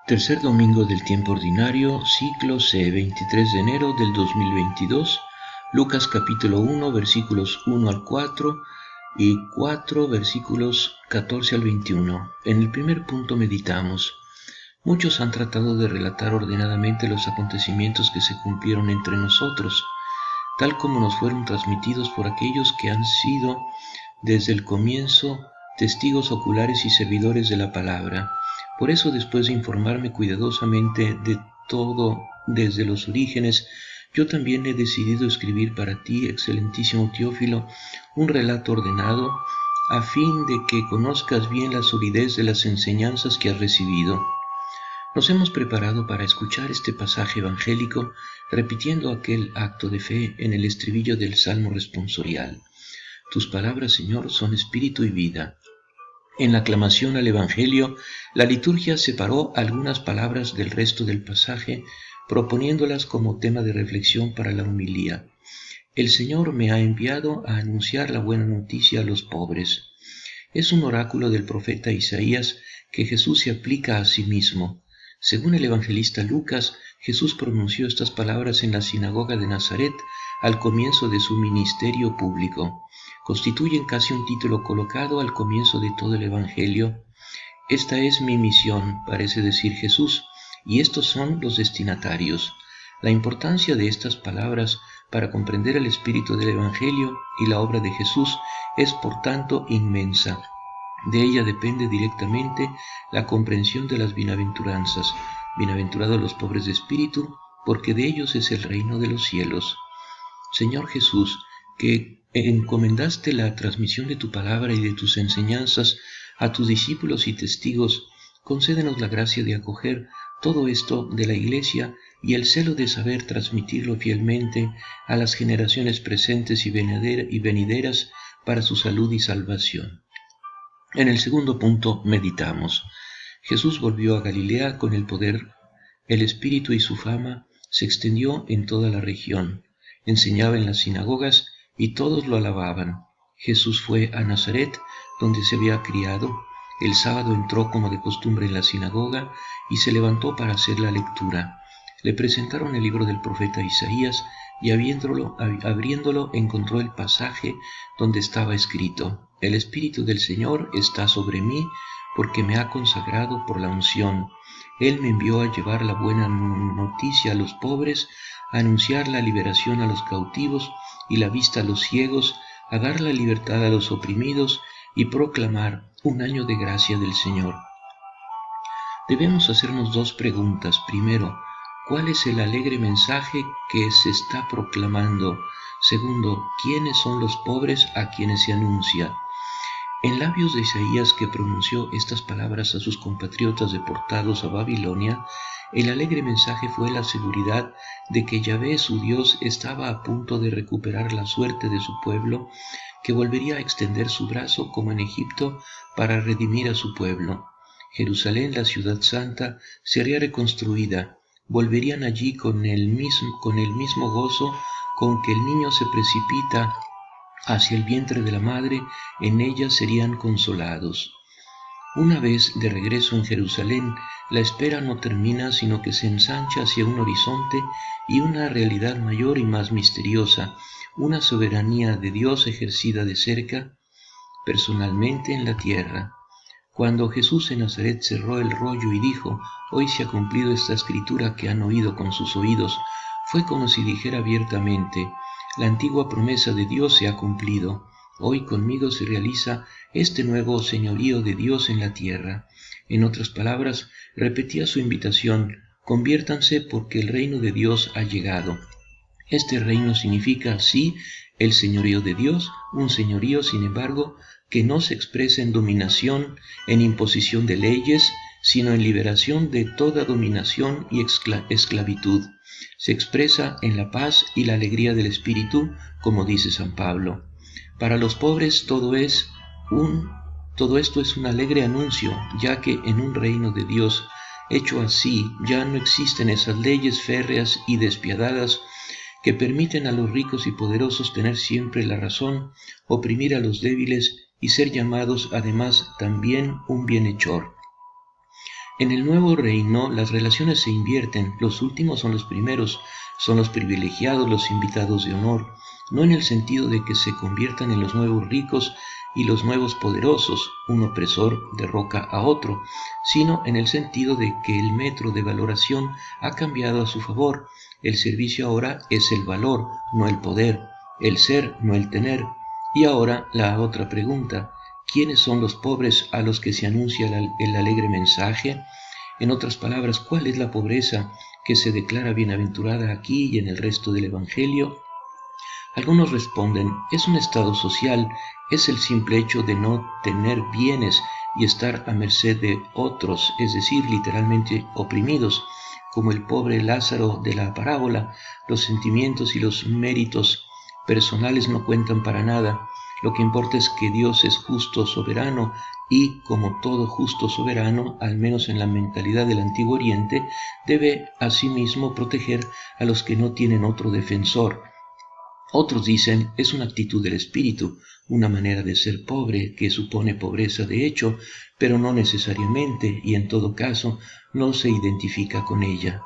Tercer domingo del tiempo ordinario, ciclo C, 23 de enero del 2022, Lucas capítulo 1, versículos 1 al 4 y 4 versículos 14 al 21. En el primer punto meditamos. Muchos han tratado de relatar ordenadamente los acontecimientos que se cumplieron entre nosotros, tal como nos fueron transmitidos por aquellos que han sido desde el comienzo testigos oculares y servidores de la palabra. Por eso, después de informarme cuidadosamente de todo desde los orígenes, yo también he decidido escribir para ti, excelentísimo Teófilo, un relato ordenado, a fin de que conozcas bien la solidez de las enseñanzas que has recibido. Nos hemos preparado para escuchar este pasaje evangélico, repitiendo aquel acto de fe en el estribillo del Salmo responsorial. Tus palabras, Señor, son espíritu y vida. En la aclamación al Evangelio, la liturgia separó algunas palabras del resto del pasaje, proponiéndolas como tema de reflexión para la homilía. El Señor me ha enviado a anunciar la buena noticia a los pobres. Es un oráculo del profeta Isaías que Jesús se aplica a sí mismo. Según el evangelista Lucas, Jesús pronunció estas palabras en la sinagoga de Nazaret al comienzo de su ministerio público. Constituyen casi un título colocado al comienzo de todo el Evangelio. Esta es mi misión, parece decir Jesús, y estos son los destinatarios. La importancia de estas palabras para comprender el espíritu del Evangelio y la obra de Jesús es por tanto inmensa. De ella depende directamente la comprensión de las bienaventuranzas. Bienaventurados los pobres de espíritu, porque de ellos es el reino de los cielos. Señor Jesús, que encomendaste la transmisión de tu palabra y de tus enseñanzas a tus discípulos y testigos, concédenos la gracia de acoger todo esto de la Iglesia y el celo de saber transmitirlo fielmente a las generaciones presentes y venideras para su salud y salvación. En el segundo punto meditamos. Jesús volvió a Galilea con el poder. El Espíritu y su fama se extendió en toda la región. Enseñaba en las sinagogas y todos lo alababan. Jesús fue a Nazaret, donde se había criado. El sábado entró como de costumbre en la sinagoga y se levantó para hacer la lectura. Le presentaron el libro del profeta Isaías y abriéndolo encontró el pasaje donde estaba escrito: El Espíritu del Señor está sobre mí, porque me ha consagrado por la unción. Él me envió a llevar la buena noticia a los pobres, a anunciar la liberación a los cautivos y la vista a los ciegos, a dar la libertad a los oprimidos y proclamar un año de gracia del Señor. Debemos hacernos dos preguntas. Primero, ¿cuál es el alegre mensaje que se está proclamando? Segundo, ¿quiénes son los pobres a quienes se anuncia? En labios de Isaías, que pronunció estas palabras a sus compatriotas deportados a Babilonia, el alegre mensaje fue la seguridad de que Yahvé, su Dios, estaba a punto de recuperar la suerte de su pueblo, que volvería a extender su brazo como en Egipto para redimir a su pueblo. Jerusalén, la ciudad santa, sería reconstruida. Volverían allí con el mismo gozo con que el niño se precipita hacia el vientre de la madre, en ella serían consolados. Una vez de regreso en Jerusalén, la espera no termina, sino que se ensancha hacia un horizonte y una realidad mayor y más misteriosa, una soberanía de Dios ejercida de cerca, personalmente en la tierra. Cuando Jesús en Nazaret cerró el rollo y dijo: hoy se ha cumplido esta escritura que han oído con sus oídos, fue como si dijera abiertamente: la antigua promesa de Dios se ha cumplido. Hoy conmigo se realiza este nuevo señorío de Dios en la tierra. En otras palabras, repetía su invitación: conviértanse porque el reino de Dios ha llegado. Este reino significa, sí, el señorío de Dios, un señorío, sin embargo, que no se expresa en dominación, en imposición de leyes, sino en liberación de toda dominación y esclavitud. Se expresa en la paz y la alegría del Espíritu, como dice San Pablo. Para los pobres todo esto es un alegre anuncio, ya que en un reino de Dios hecho así ya no existen esas leyes férreas y despiadadas que permiten a los ricos y poderosos tener siempre la razón, oprimir a los débiles y ser llamados además también un bienhechor. En el nuevo reino las relaciones se invierten, los últimos son los primeros, son los privilegiados, los invitados de honor, no en el sentido de que se conviertan en los nuevos ricos y los nuevos poderosos, un opresor derroca a otro, sino en el sentido de que el metro de valoración ha cambiado a su favor. El servicio ahora es el valor, no el poder, el ser, no el tener. Y ahora la otra pregunta: ¿quiénes son los pobres a los que se anuncia el alegre mensaje? En otras palabras, ¿cuál es la pobreza que se declara bienaventurada aquí y en el resto del Evangelio? Algunos responden: es un estado social, es el simple hecho de no tener bienes y estar a merced de otros, es decir, literalmente oprimidos. Como el pobre Lázaro de la parábola, los sentimientos y los méritos personales no cuentan para nada. Lo que importa es que Dios es justo, soberano, y como todo justo soberano, al menos en la mentalidad del Antiguo Oriente, debe asimismo proteger a los que no tienen otro defensor. Otros dicen: es una actitud del espíritu, una manera de ser pobre que supone pobreza de hecho, pero no necesariamente, y en todo caso no se identifica con ella.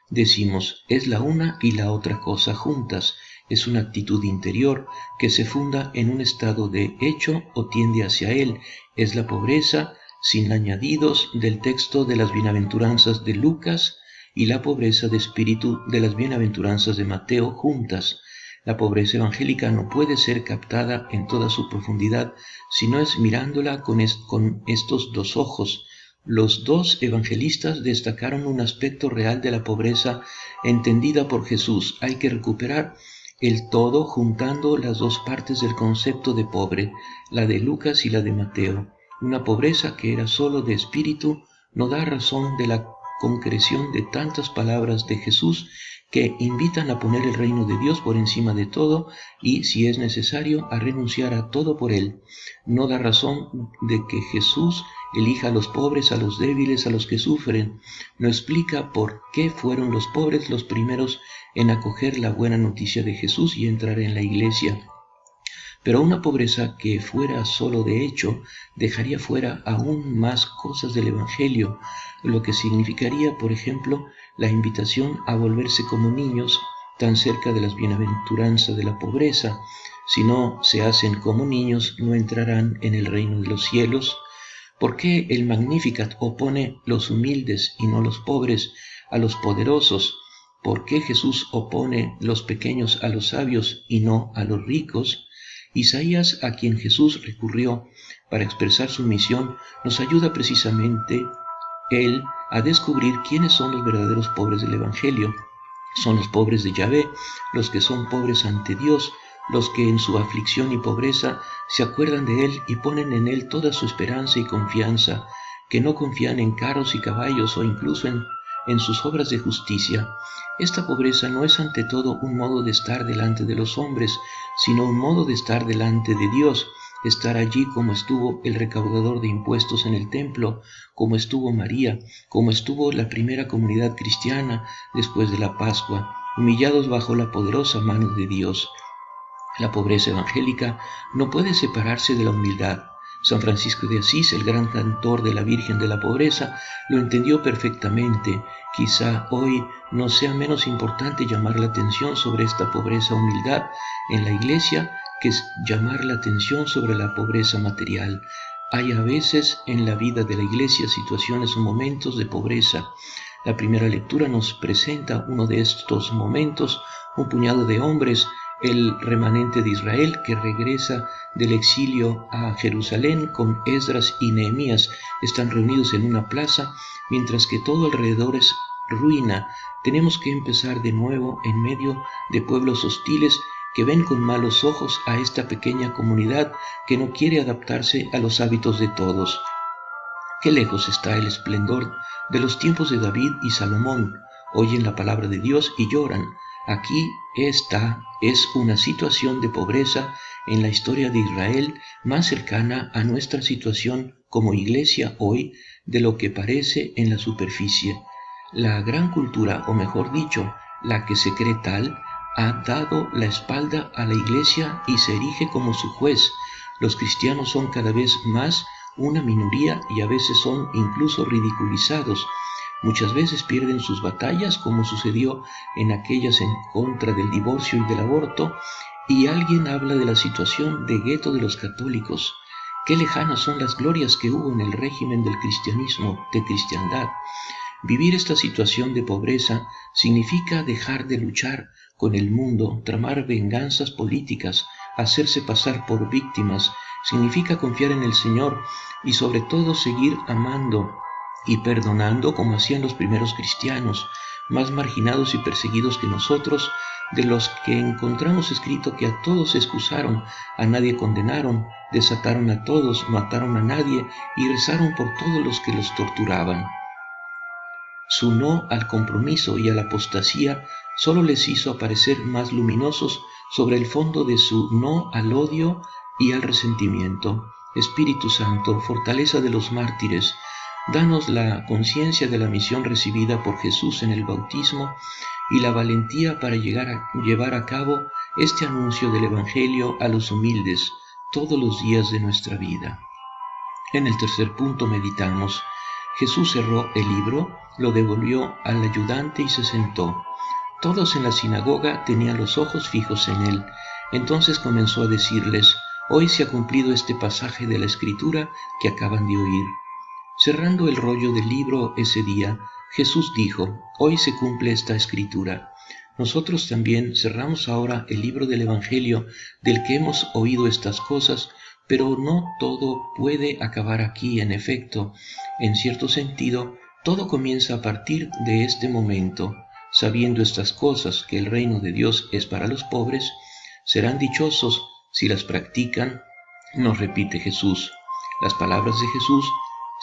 Decimos: es la una y la otra cosa juntas, es una actitud interior que se funda en un estado de hecho o tiende hacia él, es la pobreza sin añadidos del texto de las bienaventuranzas de Lucas y la pobreza de espíritu de las bienaventuranzas de Mateo juntas. La pobreza evangélica no puede ser captada en toda su profundidad si no es mirándola con estos dos ojos. Los dos evangelistas destacaron un aspecto real de la pobreza entendida por Jesús. Hay que recuperar el todo juntando las dos partes del concepto de pobre, la de Lucas y la de Mateo. Una pobreza que era solo de espíritu no da razón de la concreción de tantas palabras de Jesús que invitan a poner el reino de Dios por encima de todo y, si es necesario, a renunciar a todo por él. No da razón de que Jesús elija a los pobres, a los débiles, a los que sufren. No explica por qué fueron los pobres los primeros en acoger la buena noticia de Jesús y entrar en la iglesia. Pero una pobreza que fuera solo de hecho dejaría fuera aún más cosas del Evangelio, lo que significaría, por ejemplo, la invitación a volverse como niños, tan cerca de las bienaventuranzas de la pobreza. Si no se hacen como niños, no entrarán en el reino de los cielos. ¿Por qué el Magnificat opone los humildes y no los pobres a los poderosos? ¿Por qué Jesús opone los pequeños a los sabios y no a los ricos? Isaías, a quien Jesús recurrió para expresar su misión, nos ayuda precisamente él a descubrir quiénes son los verdaderos pobres del Evangelio. Son los pobres de Yahvé, los que son pobres ante Dios, los que en su aflicción y pobreza se acuerdan de Él y ponen en Él toda su esperanza y confianza, que no confían en carros y caballos o incluso en sus obras de justicia. Esta pobreza no es ante todo un modo de estar delante de los hombres, sino un modo de estar delante de Dios, estar allí como estuvo el recaudador de impuestos en el templo, como estuvo María, como estuvo la primera comunidad cristiana después de la Pascua, humillados bajo la poderosa mano de Dios. La pobreza evangélica no puede separarse de la humildad. San Francisco de Asís, el gran cantor de la Virgen de la Pobreza, lo entendió perfectamente. Quizá hoy no sea menos importante llamar la atención sobre esta pobreza humildad en la Iglesia que es llamar la atención sobre la pobreza material. Hay a veces en la vida de la Iglesia situaciones o momentos de pobreza. La primera lectura nos presenta uno de estos momentos: un puñado de hombres, el remanente de Israel, que regresa del exilio a Jerusalén con Esdras y Nehemías. Están reunidos en una plaza, mientras que todo alrededor es ruina. Tenemos que empezar de nuevo en medio de pueblos hostiles que ven con malos ojos a esta pequeña comunidad que no quiere adaptarse a los hábitos de todos. Qué lejos está el esplendor de los tiempos de David y Salomón. Oyen la palabra de Dios y lloran. Aquí esta es una situación de pobreza en la historia de Israel más cercana a nuestra situación como iglesia hoy de lo que parece en la superficie. La gran cultura, o mejor dicho, la que se cree tal, ha dado la espalda a la iglesia y se erige como su juez. Los cristianos son cada vez más una minoría y a veces son incluso ridiculizados. Muchas veces pierden sus batallas, como sucedió en aquellas en contra del divorcio y del aborto, y alguien habla de la situación de gueto de los católicos. Qué lejanas son las glorias que hubo en el régimen del cristianismo, de cristiandad. Vivir esta situación de pobreza significa dejar de luchar con el mundo, tramar venganzas políticas, hacerse pasar por víctimas. Significa confiar en el Señor y sobre todo seguir amando y perdonando como hacían los primeros cristianos, más marginados y perseguidos que nosotros, de los que encontramos escrito que a todos excusaron, a nadie condenaron, desataron a todos, mataron a nadie y rezaron por todos los que los torturaban. Su no al compromiso y a la apostasía solo les hizo aparecer más luminosos sobre el fondo de su no al odio y al resentimiento. Espíritu Santo, fortaleza de los mártires, danos la conciencia de la misión recibida por Jesús en el bautismo y la valentía para llevar a cabo este anuncio del Evangelio a los humildes todos los días de nuestra vida. En el tercer punto meditamos: Jesús cerró el libro, lo devolvió al ayudante y se sentó. Todos en la sinagoga tenían los ojos fijos en él. Entonces comenzó a decirles: hoy se ha cumplido este pasaje de la Escritura que acaban de oír. Cerrando el rollo del libro ese día, Jesús dijo: hoy se cumple esta Escritura. Nosotros también cerramos ahora el libro del Evangelio del que hemos oído estas cosas, pero no todo puede acabar aquí. En efecto, en cierto sentido, todo comienza a partir de este momento. Sabiendo estas cosas, que el reino de Dios es para los pobres, serán dichosos si las practican, nos repite Jesús. Las palabras de Jesús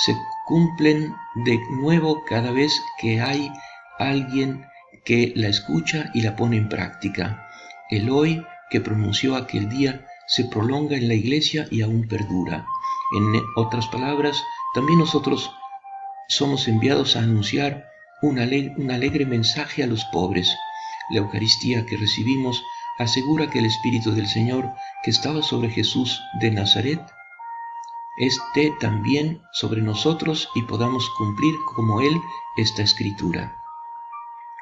se cumplen de nuevo cada vez que hay alguien que la escucha y la pone en práctica. El hoy que pronunció aquel día se prolonga en la iglesia y aún perdura. En otras palabras, también nosotros somos enviados a anunciar un alegre mensaje a los pobres. La Eucaristía que recibimos asegura que el Espíritu del Señor que estaba sobre Jesús de Nazaret esté también sobre nosotros y podamos cumplir como Él esta Escritura.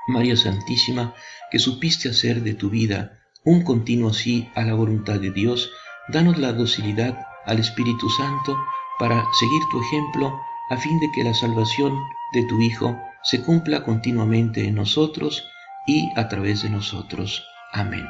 María Santísima, que supiste hacer de tu vida un continuo sí a la voluntad de Dios, danos la docilidad al Espíritu Santo para seguir tu ejemplo, a fin de que la salvación de tu Hijo se cumpla continuamente en nosotros y a través de nosotros. Amén.